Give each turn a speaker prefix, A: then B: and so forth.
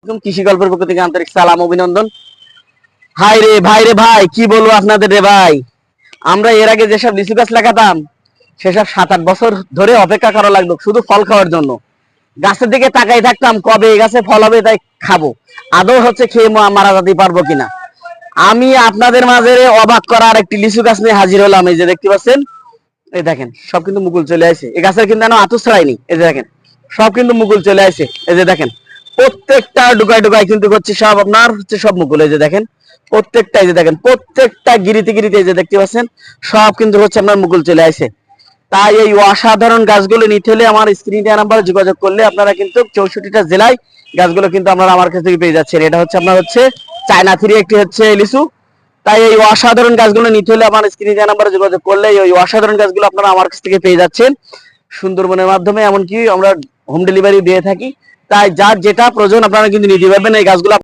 A: একদম কৃষি গল্পের পক্ষ থেকে আন্তরিক সালাম অভিনন্দন। হাই রে ভাই, রে ভাই কি বলবো আপনাদের রে ভাই, আমরা এর আগে যেসব লিচু গাছ লাগাতাম সেসব 7-8 বছর ধরে অপেক্ষা করা লাগলো শুধু ফল খাওয়ার জন্য। গাছের দিকে তাকাই থাকতাম কবে এই গাছে ফল হবে তাই খাবো, আদৌ হচ্ছে খেয়ে মারা যেতে পারবো কিনা। আমি আপনাদের মাঝে অবাক করার একটি লিচু গাছ নিয়ে হাজির হলাম। এই যে দেখতে পাচ্ছেন, এই দেখেন সব কিন্তু মুকুল চলে আসে। এই গাছের কিন্তু আতুস ছড়ায়নি। এই যে দেখেন সব কিন্তু মুকুল চলে আসে। এই যে দেখেন প্রত্যেকটা ডুকায় ডুকায় কিন্তু হচ্ছে সব আপনার হচ্ছে সব মুকুল। এই যে দেখেন প্রত্যেকটা, এই যে দেখেন প্রত্যেকটা গিরিতে গিরিতে এই যে দেখতে পাচ্ছেন সব কিন্তু হচ্ছে আপনার মুকুল চলে আসে। তাই এই অসাধারণ গাছগুলো নিতে হলে আমার স্ক্রিন নাম্বারে যোগাযোগ করলে আপনারা কিন্তু 64টা জেলায় গাছগুলো কিন্তু আপনারা আমার কাছ থেকে পেয়ে যাচ্ছেন। এটা হচ্ছে আপনার হচ্ছে চায়না থ্রি একটি হচ্ছে লিচু। তাই এই অসাধারণ গাছগুলো নিতে হলে আমার স্ক্রিন নাম্বারে যোগাযোগ করলে এই অসাধারণ গাছগুলো আপনারা আমার কাছ থেকে পেয়ে যাচ্ছেন সুন্দরবনের মাধ্যমে। এমনকি আমরা হোম ডেলিভারি দিয়ে থাকি। তাই যার যেটা প্রয়োজন আপনারা কিন্তু নিতে পারবেন এই গাছগুলো।